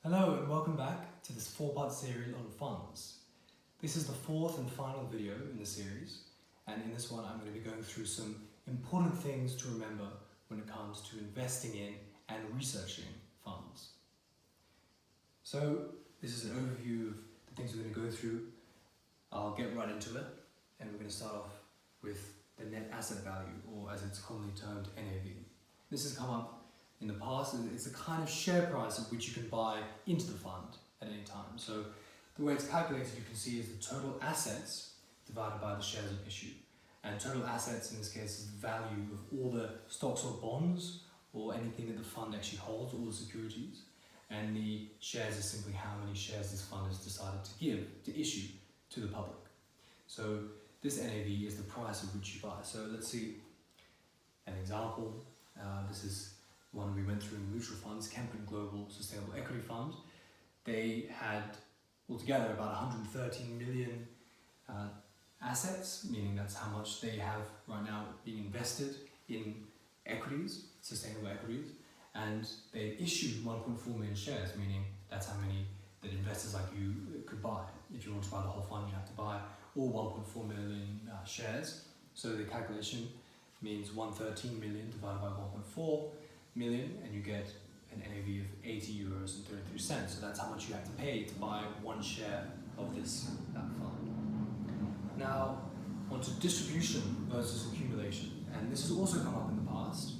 Hello and welcome back to this four-part series on funds. This is the fourth and final video in the series, and in this one I'm going to be going through some important things to remember when it comes to investing in and researching funds. So this is an overview of the things we're going to go through. I'll get right into it, and we're going to start off with the net asset value, or as it's commonly termed, NAV. This has come up in the past. It's a kind of share price at which you can buy into the fund at any time. So the way it's calculated, you can see, is the total assets divided by the shares in issue. And total assets in this case is the value of all the stocks or bonds or anything that the fund actually holds, all the securities. And the shares is simply how many shares this fund has decided to issue to the public. So this NAV is the price at which you buy. So let's see an example. This is one we went through in mutual funds, Kempen Global Sustainable Equity Fund. They had altogether about 113 million assets, meaning that's how much they have right now being invested in equities, sustainable equities, and they issued 1.4 million shares, meaning that's how many that investors like you could buy. If you want to buy the whole fund, you have to buy all 1.4 million shares. So the calculation means 113 million divided by 1.4 million, and you get an NAV of €80.33. So that's how much you have to pay to buy one share of that fund. Now, onto distribution versus accumulation, and this has also come up in the past.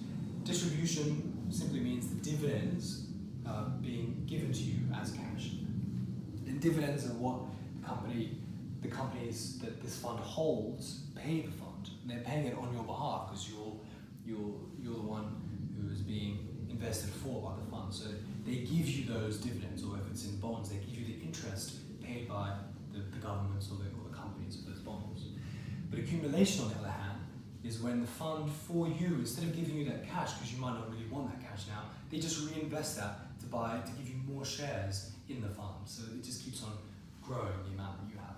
Distribution simply means the dividends being given to you as cash. And dividends are what the companies that this fund holds pay the fund. And they're paying it on your behalf because you're the one who is being invested for by the fund. So they give you those dividends, or if it's in bonds, they give you the interest paid by the governments or the companies of those bonds. But accumulation, on the other hand, is when the fund for you, instead of giving you that cash, because you might not really want that cash now, they just reinvest that to give you more shares in the fund. So it just keeps on growing the amount that you have.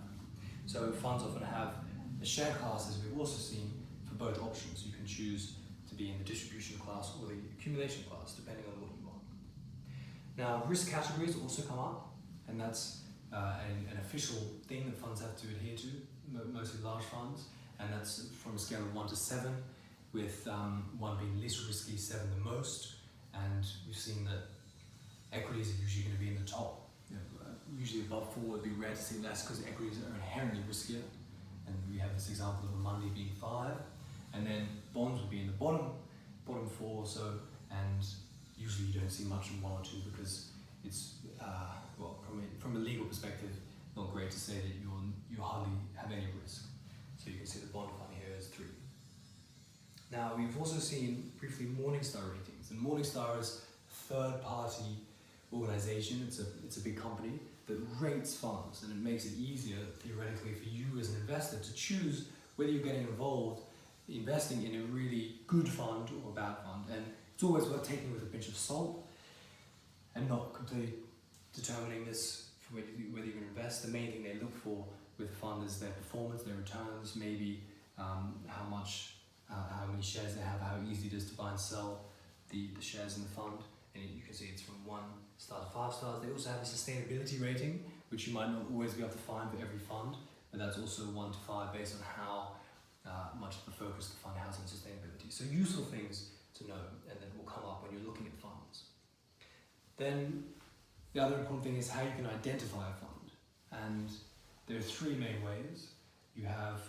So funds often have a share class, as we've also seen, for both options. You can choose to be in the distribution class or the accumulation class, depending on what you want. Now, risk categories also come up, and that's an official thing that funds have to adhere to, mostly large funds, and that's from a scale of 1 to 7, with 1 being least risky, 7 the most. And we've seen that equities are usually going to be in the top. Usually above 4 would be rare to see less, because equities are inherently riskier. And we have this example of Amundi being 5, and then bonds would be in the bottom 4 or so, and usually you don't see much in 1 or 2 because it's, from a legal perspective, not great to say that you hardly have any risk. So you can see the bond fund here is 3. Now, we've also seen briefly Morningstar ratings, and Morningstar is a third-party organization. It's a big company that rates funds, and it makes it easier theoretically for you as an investor to choose whether you're getting involved investing in a really good fund or a bad fund. And it's always worth taking with a pinch of salt and not completely determining this for whether you're going to invest. The main thing they look for with a fund is their performance, their returns, maybe how many shares they have, how easy it is to buy and sell the shares in the fund. And you can see it's from 1 star to 5 stars. They also have a sustainability rating, which you might not always be able to find for every fund, but that's also 1 to 5 based on how much of the focus the fund has on sustainability. So useful things to know, and that will come up when you're looking at funds. Then the other important thing is how you can identify a fund. And there are 3 main ways. You have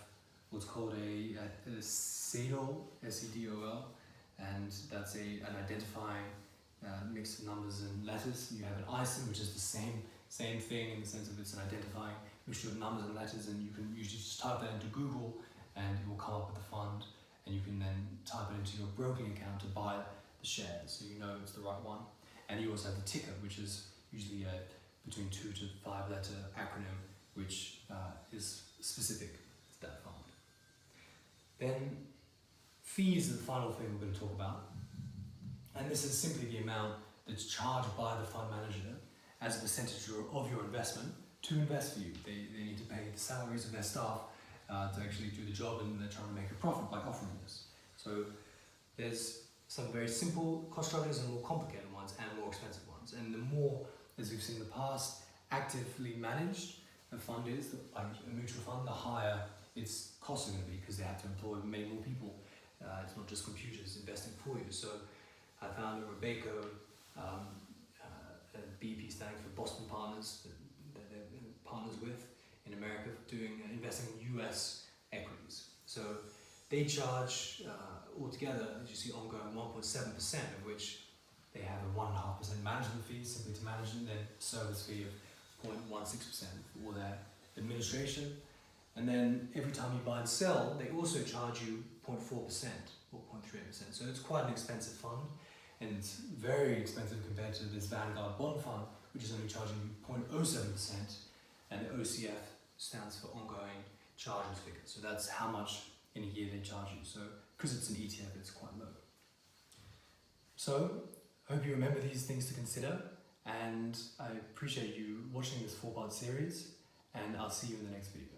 what's called a SEDOL, S-E-D-O-L, and that's an identifying mix of numbers and letters. You have an ISIN, which is the same thing in the sense of it's an identifying mixture of numbers and letters, and you can usually just type that into Google and it will come up with the fund, and you can then type it into your broking account to buy the shares, so you know it's the right one. And you also have the ticker, which is usually a between 2 to 5 letter acronym, which is specific to that fund. Then fees are the final thing we're going to talk about. And this is simply the amount that's charged by the fund manager as a percentage of your investment to invest for you. They need to pay the salaries of their staff to actually do the job, and they're trying to make a profit by offering this. So there's some very simple cost structures and more complicated ones and more expensive ones. And the more as we've seen in the past, actively managed a fund is, like a mutual fund, the higher its costs are going to be, because they have to employ many more people. It's not just computers investing for you. So I found that Robeco, BP standing for Boston Partners, that they're partners with in America, doing investing in US equities. So they charge altogether, as you see, ongoing 1.7%, of which they have a 1.5% management fee simply to manage, and then service fee of 0.16% for all their administration. And then every time you buy and sell, they also charge you 0.4% or 0.3%. So it's quite an expensive fund, and it's very expensive compared to this Vanguard bond fund, which is only charging you 0.07%, and the OCF stands for ongoing charges figure. So that's how much in a year they charge you. So because it's an ETF, it's quite low. So I hope you remember these things to consider, and I appreciate you watching this 4-part series, and I'll see you in the next video.